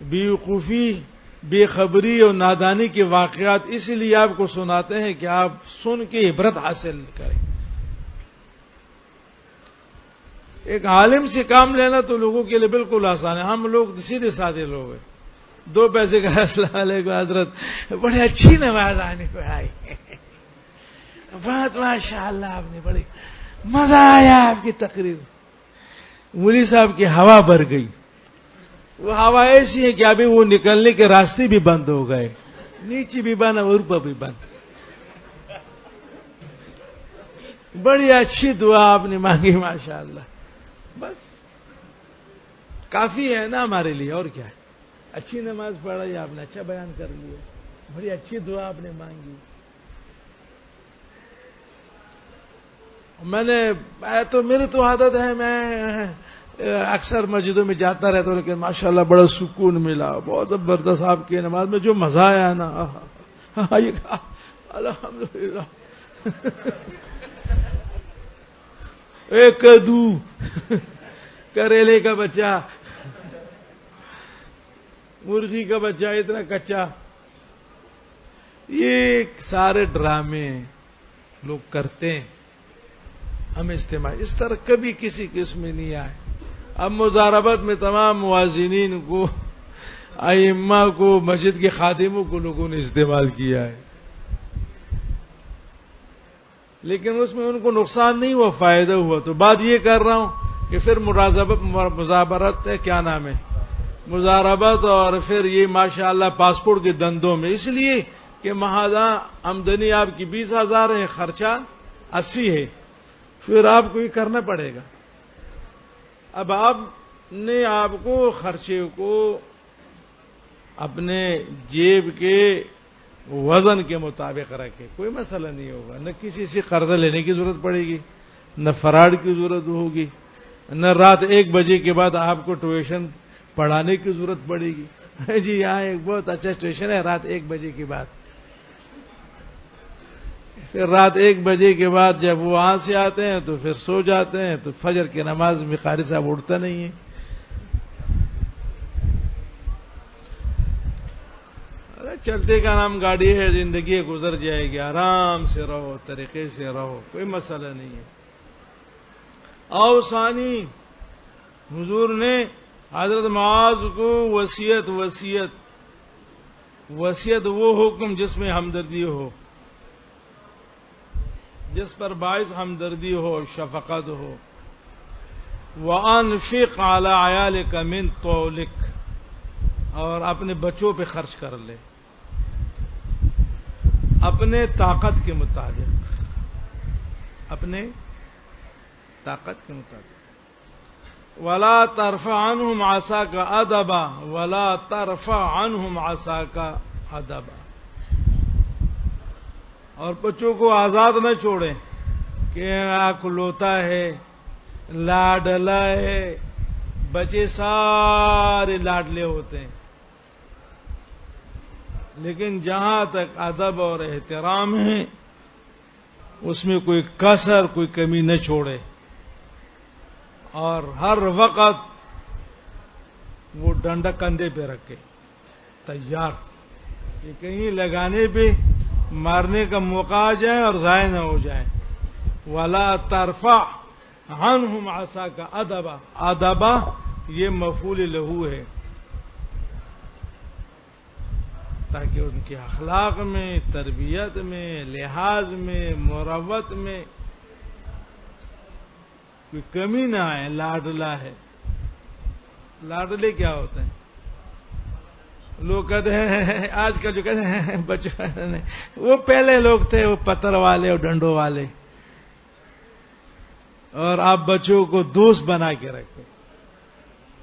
Speaker 1: بیوقوفی، بے خبری اور نادانی کے واقعات اسی لیے آپ کو سناتے ہیں کہ آپ سن کے عبرت حاصل کریں. ایک عالم سے کام لینا تو لوگوں کے لیے بالکل آسان ہے. ہم لوگ سیدھے سادے لوگ ہیں. 2 پیسے کا السلام علیکم حضرت، بڑی اچھی نماز آپ نے پڑھائی، بہت ماشاء اللہ، آپ نے بڑی مزہ آیا آپ کی تقریر. مولوی صاحب کی ہوا بھر گئی. وہ ہوا ایسی ہے کہ ابھی وہ نکلنے کے راستے بھی بند ہو گئے، نیچے بھی بند اور اوپر بھی بند. بڑی اچھی دعا آپ نے مانگی ماشاء اللہ. بس کافی ہے نا ہمارے لیے، اور کیا ہے. اچھی نماز پڑھائی آپ نے، اچھا بیان کر لیا، بڑی اچھی دعا آپ نے مانگی. میری تو عادت ہے، میں اکثر مسجدوں میں جاتا رہتا ہوں، لیکن ماشاءاللہ بڑا سکون ملا، بہت زبردست آپ کی نماز میں جو مزہ آیا نا، الحمدللہ. ایک کدو، کریلے کا بچہ، مرغی کا بچہ اتنا کچا، یہ سارے ڈرامے لوگ کرتے ہیں. ہم استعمال اس طرح کبھی کسی قسم میں نہیں آئے. اب مزاربت میں تمام مؤذنین کو، ائمہ کو، مسجد کے خادموں کو لوگوں نے استعمال کیا ہے، لیکن اس میں ان کو نقصان نہیں ہوا، فائدہ ہوا. تو بات یہ کر رہا ہوں کہ پھر مزابرت ہے، کیا نام ہے، مزاربت، اور پھر یہ ماشاءاللہ پاسپورٹ کے دندوں میں، اس لیے کہ مہادا آمدنی آپ کی 20,000 ہے، خرچہ 80 ہے، پھر آپ کو یہ کرنا پڑے گا. اب آپ نے آپ کو خرچے کو اپنے جیب کے وزن کے مطابق رکھے، کوئی مسئلہ نہیں ہوگا. نہ کسی سے قرضہ لینے کی ضرورت پڑے گی، نہ فراڈ کی ضرورت ہوگی، نہ رات 1 بجے کے بعد آپ کو ٹیوشن پڑھانے کی ضرورت پڑے گی. جی یہاں ایک بہت اچھا ٹیوشن ہے رات 1 بجے کے بعد. پھر رات 1 بجے کے بعد جب وہ وہاں سے آتے ہیں تو پھر سو جاتے ہیں، تو فجر کی نماز میں قاری صاحب اٹھتا نہیں ہے. ارے چلتے کا نام گاڑی ہے، زندگی گزر جائے گی، آرام سے رہو، طریقے سے رہو، کوئی مسئلہ نہیں ہے. اوصانی، حضور نے حضرت معاذ کو وصیت وہ حکم جس میں ہمدردی ہو، جس پر باعث ہمدردی ہو، شفقت ہو. وَأَنفِقْ عَلَىٰ عَيَالِكَ مِن طَوْلِكَ، اور اپنے بچوں پہ خرچ کر لے اپنے طاقت کے مطابق، اپنے طاقت کے مطابق. وَلَا تَرْفَعْ عَنْهُمْ عَصَاكَ أَدَبًا وَلَا تَرْفَعْ عَنْهُمْ عَصَاكَ أَدَبًا. اور بچوں کو آزاد نہ چھوڑیں کہ اکلوتا ہے، لاڈلا ہے. بچے سارے لاڈلے ہوتے ہیں، لیکن جہاں تک ادب اور احترام ہے اس میں کوئی کسر، کوئی کمی نہ چھوڑے، اور ہر وقت وہ ڈنڈا کندھے پہ رکھے تیار کہ کہیں لگانے پہ مارنے کا موقع آ جائے اور ضائع نہ ہو جائے. وَلَا تَرْفَعْ عَنْهُمْ عَصَاكَ أَدَبًا، ادبا یہ مفعول لہو ہے، تاکہ ان کے اخلاق میں، تربیت میں، لحاظ میں، مروت میں کوئی کمی نہ آئے. لاڈلا ہے، لاڈلے کیا ہوتے ہیں؟ لوگ کہتے ہیں آج کل جو کہتے ہیں بچوں، وہ پہلے لوگ تھے، وہ پتھر والے اور ڈنڈوں والے. اور آپ بچوں کو دوست بنا کے رکھیں،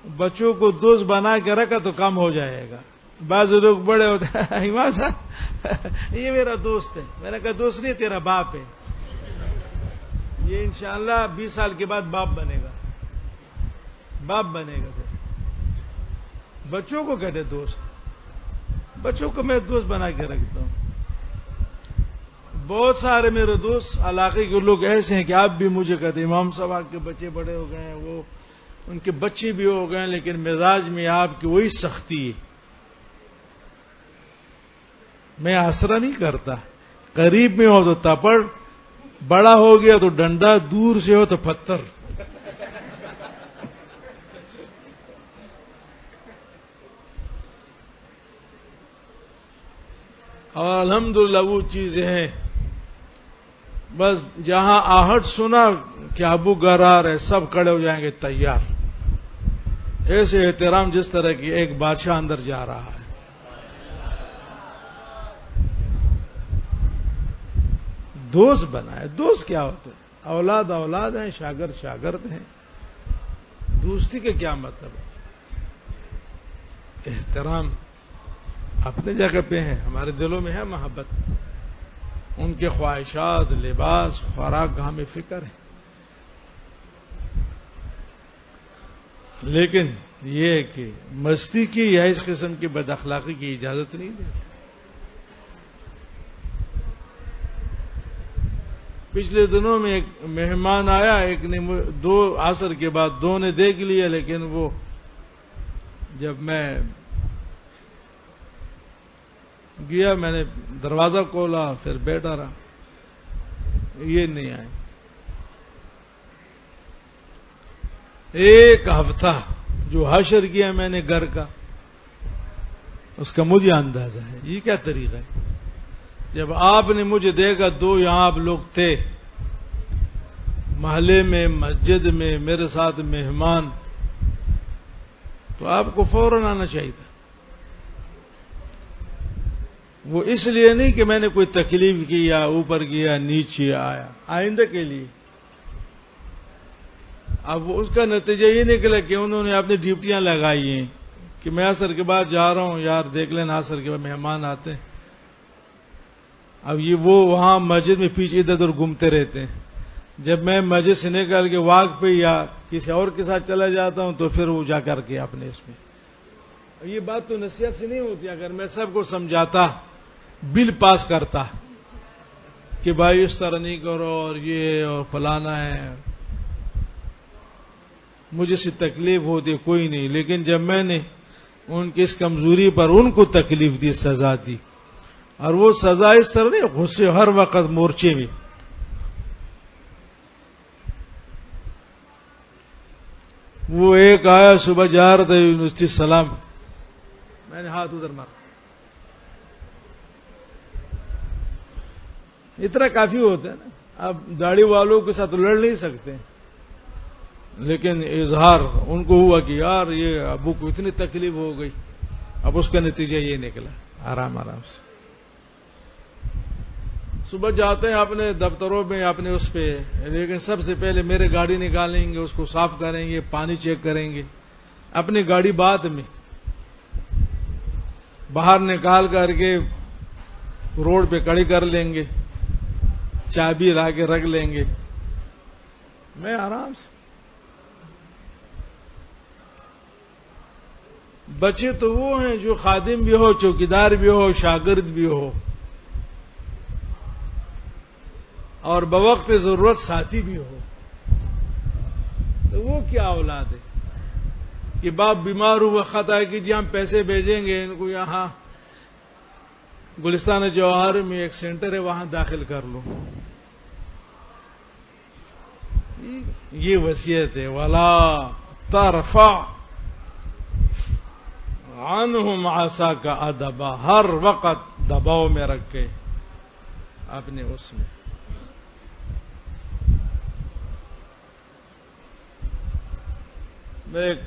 Speaker 1: بچوں کو دوست بنا کے رکھا تو کم ہو جائے گا. بعض لوگ بڑے ہوتے ہیں، امام صاحب یہ میرا دوست ہے. میں نے کہا دوست نہیں، تیرا باپ ہے. یہ انشاءاللہ 20 سال کے بعد باپ بنے گا، باپ بنے گا. بچوں کو کہتے دوست، بچوں کو میں دوست بنا کے رکھتا ہوں. بہت سارے میرے دوست علاقے کے لوگ ایسے ہیں کہ آپ بھی مجھے کہتے ہیں امام صاحب کے بچے بڑے ہو گئے ہیں، وہ ان کے بچے بھی ہو گئے ہیں، لیکن مزاج میں آپ کی وہی سختی ہے. میں آسرا نہیں کرتا، قریب میں ہو تو تپڑ، بڑا ہو گیا تو ڈنڈا، دور سے ہو تو پتھر. اور الحمدللہ وہ چیزیں ہیں، بس جہاں آہٹ سنا کہ ابو گھر آ رہے سب کھڑے ہو جائیں گے تیار. ایسے احترام جس طرح کی ایک بادشاہ اندر جا رہا ہے. دوست بنائے. دوست کیا ہوتے ہیں؟ اولاد اولاد ہیں، شاگرد شاگرد ہیں. دوستی کے کیا مطلب ہے؟ احترام اپنے جگہ پہ ہیں، ہمارے دلوں میں ہے محبت، ان کے خواہشات، لباس، خوراک کا ہمیں فکر ہے. لیکن یہ کہ مستی کی یا اس قسم کی بد اخلاقی کی اجازت نہیں دیتی. پچھلے دنوں میں ایک مہمان آیا، ایک نے دو عصر کے بعد دو نے دیکھ لیا، لیکن وہ جب میں گیا میں نے دروازہ کھولا پھر بیٹھا رہا، یہ نہیں آئے. ایک ہفتہ جو حشر کیا میں نے گھر کا، اس کا مجھے اندازہ ہے. یہ کیا طریقہ ہے؟ جب آپ نے مجھے دیکھا، دو یہاں آپ لوگ تھے محلے میں، مسجد میں، میرے ساتھ مہمان، تو آپ کو فوراً آنا چاہیے تھا. وہ اس لیے نہیں کہ میں نے کوئی تکلیف کی یا اوپر گیا نیچے آیا، آئندہ کے لیے. اب اس کا نتیجہ یہ نکلا کہ انہوں نے اپنی ڈیوٹیاں لگائی ہیں کہ میں عصر کے بعد جا رہا ہوں، یار دیکھ لینا عصر کے بعد مہمان آتے ہیں. اب یہ وہ وہاں مسجد میں پیچھے ادھر ادھر گھومتے رہتے ہیں. جب میں مسجد سے نکل کے واک پہ یا کسی اور کے ساتھ چلا جاتا ہوں تو پھر وہ جا کر کے اپنے اس میں. یہ بات تو نصیحت سے نہیں ہوتی. اگر میں سب کو سمجھاتا، بل پاس کرتا کہ بھائی اس طرح نہیں کرو اور یہ اور فلانا ہے، مجھے سے تکلیف ہوتی کوئی نہیں. لیکن جب میں نے ان کی اس کمزوری پر ان کو تکلیف دی، سزا دی، اور وہ سزا اس طرح نہیں غصے ہر وقت مورچے میں. وہ ایک آیا صبح جا رہا تھا یونیورسٹی، سلام، میں نے ہاتھ ادھر مارا. اتنا کافی ہوتا ہے نا. اب داڑھی والوں کے ساتھ لڑ نہیں سکتے، لیکن اظہار ان کو ہوا کہ یار یہ ابو کو اتنی تکلیف ہو گئی. اب اس کا نتیجہ یہ نکلا. آرام آرام سے صبح جاتے ہیں اپنے دفتروں میں، اپنے اس پہ، لیکن سب سے پہلے میرے گاڑی نکالیں گے، اس کو صاف کریں گے، پانی چیک کریں گے. اپنی گاڑی بعد میں باہر نکال کر کے روڈ پہ کھڑی کر لیں گے، چابی لا کے رکھ لیں گے. میں آرام سے. بچے تو وہ ہیں جو خادم بھی ہو، چوکیدار بھی ہو، شاگرد بھی ہو، اور بوقت ضرورت ساتھی بھی ہو. تو وہ کیا اولاد ہے کہ باپ بیمار ہوا، خط آئے کہ جی ہم پیسے بھیجیں گے ان کو، یہاں گلستان جواہر میں ایک سینٹر ہے وہاں داخل کر لو. یہ وصیت ہے. وَلَا تَرْفَعْ عَنْهُمْ عَصَاكَ أَدَبًا. ہر وقت دباؤ میں رکھ کے اپنے اس میں. میرے ایک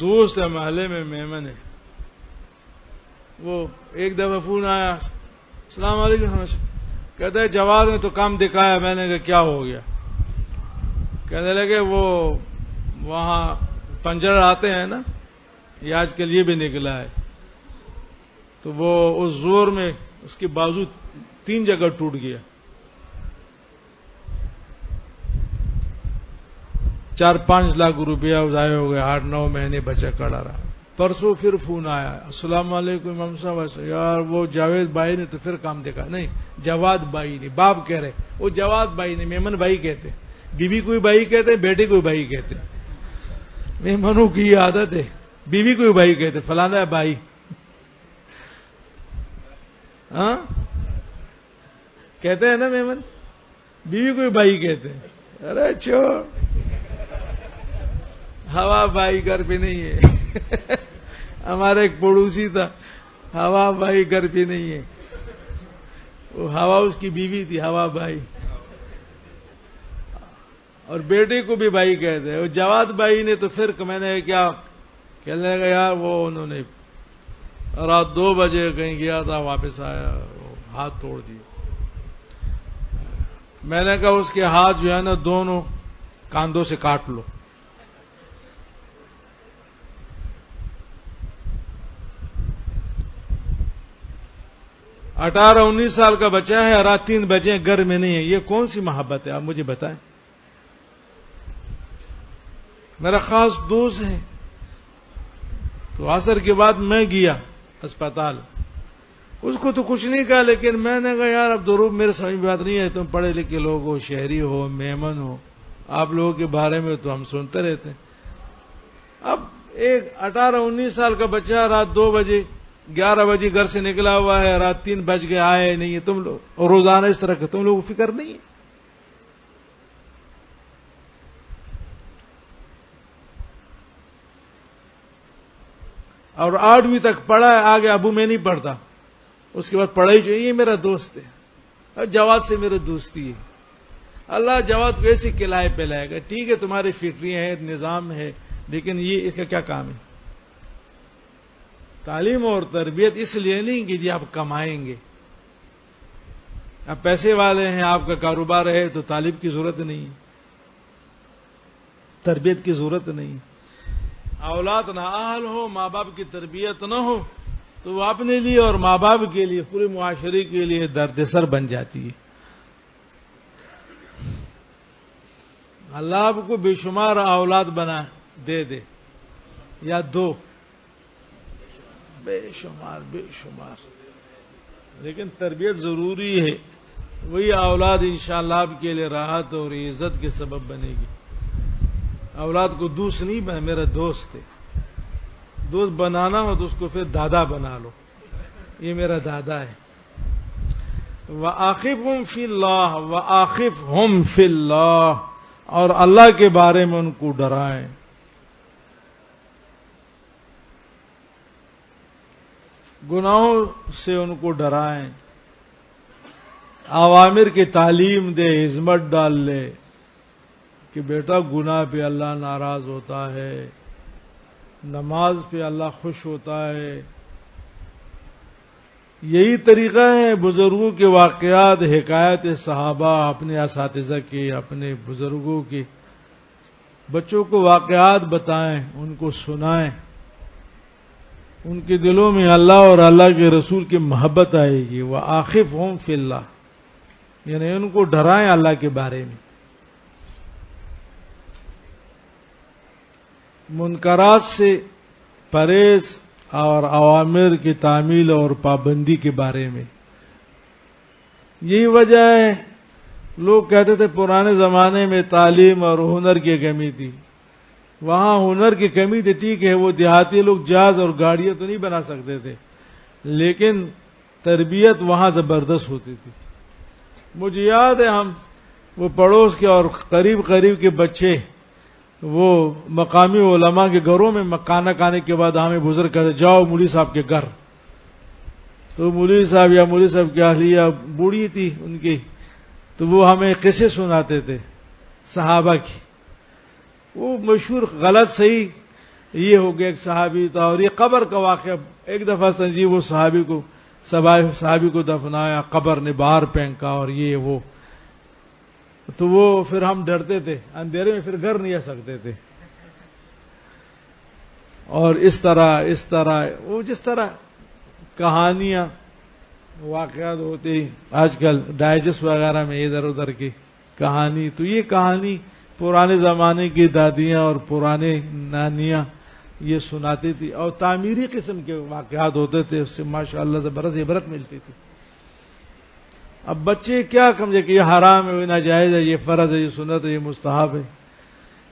Speaker 1: دوست ہے محلے میں مہمان ہے، وہ ایک دفعہ فون آیا، السلام علیکم، کہتا ہے جواد نے تو کام دکھایا. میں نے کہا کیا ہو گیا؟ کہنے لگے وہ وہاں پنجر آتے ہیں نا، یہ آج کل یہ بھی نکلا ہے، تو وہ اس زور میں اس کی بازو 3 جگہ ٹوٹ گیا. 4-5 لاکھ روپیہ ضائع ہو گئے. 8-9 مہینے بچہ کڑا رہا. پرسوں پھر فون آیا، السلام علیکم امام صاحب، یار وہ جاوید بھائی نے تو پھر کام دیکھا، نہیں جواد بھائی نے، باپ کہہ رہے وہ جواد بھائی نے، میمن بھائی کہتے، بیوی کوئی بھائی کہتے، بیٹے کوئی بھائی کہتے، میمنوں کی یہ عادت ہے، بیوی کوئی بھائی کہتے، فلانا ہے بھائی، ہاں کہتے ہیں نا میمن، بیوی کوئی بھائی کہتے ہیں، ارے چھوڑ، ہوا بھائی گھر پہ نہیں ہے ہمارا ایک پڑوسی تھا، ہوا بھائی گھر پہ نہیں ہے، وہ ہوا اس کی بیوی تھی، ہوا بھائی، اور بیٹے کو بھی بھائی کہتے ہیں، وہ جواد بھائی نے تو پھر میں نے کیا کہنے لگا، یار وہ انہوں نے رات 2 بجے کہیں گیا تھا، واپس آیا وہ ہاتھ توڑ دیا، میں نے کہا اس کے ہاتھ جو ہے نا دونوں کاندھوں سے کاٹ لو، اٹھارہ 19 سال کا بچہ ہے، رات 3 بجے گھر میں نہیں ہے، یہ کون سی محبت ہے آپ مجھے بتائیں؟ میرا خاص دوست ہے، تو عصر کے بعد میں گیا اسپتال، اس کو تو کچھ نہیں کہا، لیکن میں نے کہا یار اب ضرور میرے سمجھ میں بات نہیں ہے، تم پڑھے لکھے لوگ ہو، شہری ہو، میمن ہو، آپ لوگوں کے بارے میں تو ہم سنتے رہتے ہیں، اب ایک 18 19 سال کا بچہ رات 2 بجے 11 بجے گھر سے نکلا ہوا ہے، رات 3 بج گئے آئے نہیں ہے، تم لوگ اور روزانہ اس طرح کا تم لوگوں کو فکر نہیں ہے؟ اور 8ویں تک پڑھا ہے، آگے ابو میں نہیں پڑھتا، اس کے بعد پڑھائی جو ہے، یہ میرا دوست ہے، اور جواد سے میرے دوستی ہے، اللہ جواد کو ایسی کھلائے پلائے گا، ٹھیک ہے تمہاری فکریاں ہیں، نظام ہے، لیکن یہ اس کا کیا کام ہے؟ تعلیم اور تربیت اس لیے نہیں کہ جی آپ کمائیں گے، آپ پیسے والے ہیں، آپ کا کاروبار ہے تو تعلیم کی ضرورت نہیں، تربیت کی ضرورت نہیں، اولاد نہ اہل ہو، ماں باپ کی تربیت نہ ہو تو وہ اپنے لیے اور ماں باپ کے لیے، پورے معاشرے کے لیے درد سر بن جاتی ہے۔ اللہ آپ کو بے شمار اولاد بنا دے دے یا دو، بے شمار، لیکن تربیت ضروری ہے، وہی اولاد انشاءاللہ آپ کے لیے راحت اور عزت کے سبب بنے گی۔ اولاد کو دوست نہیں بنا، میرا دوست ہے، دوست بنانا ہو تو اس کو پھر دادا بنا لو، یہ میرا دادا ہے۔ وَآخِفْهُمْ فِي اللَّهِ وَآخِفْهُمْ فِي اللَّهِ، اور اللہ کے بارے میں ان کو ڈرائیں، گناہوں سے ان کو ڈرائیں، اوامر کی تعلیم دے، عظمت ڈال لے کہ بیٹا گناہ پہ اللہ ناراض ہوتا ہے، نماز پہ اللہ خوش ہوتا ہے۔ یہی طریقہ ہے بزرگوں کے واقعات، حکایت صحابہ، اپنے اساتذہ کے، اپنے بزرگوں کے، بچوں کو واقعات بتائیں، ان کو سنائیں، ان کے دلوں میں اللہ اور اللہ کے رسول کی محبت آئے گی۔ وَآخِفْهُمْ فِي اللَّهِ، یعنی ان کو ڈرائیں اللہ کے بارے میں، منکرات سے پرہیز اور اوامر کی تعمیل اور پابندی کے بارے میں۔ یہی وجہ ہے لوگ کہتے تھے پرانے زمانے میں تعلیم اور ہنر کی کمی تھی، وہاں ہنر کی کمی تھی، ٹھیک ہے، وہ دیہاتی لوگ جہاز اور گاڑیاں تو نہیں بنا سکتے تھے، لیکن تربیت وہاں زبردست ہوتی تھی۔ مجھے یاد ہے ہم وہ پڑوس کے اور قریب کے بچے وہ مقامی علماء کے گھروں میں کھانا کھانے کے بعد ہمیں بزرگ کہتے جاؤ مولوی صاحب کے گھر، تو مولوی صاحب یا مولوی صاحب کی اہلیہ بوڑھی تھی ان کی، تو وہ ہمیں قصے سناتے تھے صحابہ کی، وہ مشہور غلط صحیح یہ ہو گیا، ایک صحابی تھا، اور یہ قبر کا واقعہ، ایک دفعہ تنظیم وہ صحابی کو دفنایا، قبر نے باہر پھینکا اور یہ وہ، تو وہ پھر ہم ڈرتے تھے، اندھیرے میں پھر گھر نہیں آ سکتے تھے، اور اس طرح وہ جس طرح کہانیاں واقعات ہوتے، آج کل ڈائجسٹ وغیرہ میں ادھر ادھر کی کہانی، تو یہ کہانی پرانے زمانے کی دادیاں اور پرانے نانیاں یہ سناتی تھی، اور تعمیری قسم کے واقعات ہوتے تھے، اس سے ماشاءاللہ زبردست عبرت ملتی تھی۔ اب بچے کیا سمجھے کہ یہ حرام ہے، یہ ناجائز ہے، یہ فرض ہے، یہ سنت ہے، یہ مستحب ہے،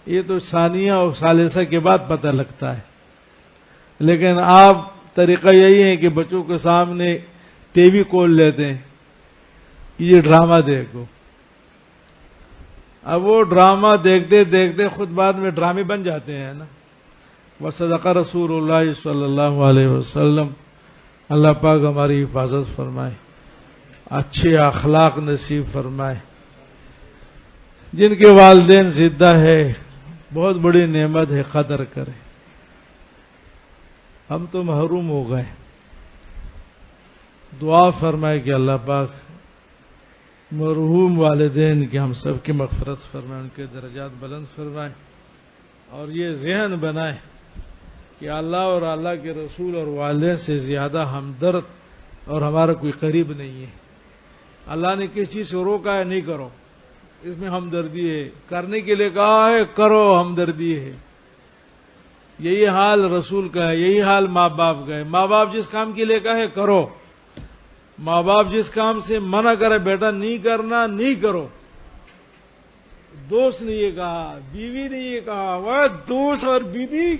Speaker 1: یہ تو ثانیہ اور ثالثہ کے بعد پتہ لگتا ہے۔ لیکن آپ طریقہ یہی ہے کہ بچوں کے سامنے ٹی وی کھول لیتے ہیں، یہ ڈرامہ دیکھو۔ اب وہ ڈرامہ دیکھتے دیکھتے خود بعد میں ڈرامے بن جاتے ہیں نا۔ وصدق رسول اللہ صلی اللہ علیہ وسلم۔ اللہ پاک ہماری حفاظت فرمائے، اچھے اخلاق نصیب فرمائے۔ جن کے والدین زندہ ہے بہت بڑی نعمت ہے، قدر کرے۔ ہم تو محروم ہو گئے۔ دعا فرمائے کہ اللہ پاک مرحوم والدین کے ہم سب کی مغفرت فرمائے، ان کے درجات بلند فرمائے، اور یہ ذہن بنائے کہ اللہ اور اللہ کے رسول اور والدین سے زیادہ ہمدرد اور ہمارا کوئی قریب نہیں ہے۔ اللہ نے کس چیز سے روکا ہے؟ نہیں کرو، اس میں ہمدردی ہے۔ کرنے کے لیے کہا ہے، کرو، ہمدردی ہے۔ یہی حال رسول کا ہے، یہی حال ماں باپ کا ہے۔ ماں باپ جس کام کے لیے کہے کرو، ماں باپ جس کام سے منع کرے بیٹا نہیں کرنا، نہیں کرو۔ دوست نے یہ کہا، بیوی نے یہ کہا، وہ دوست اور بیوی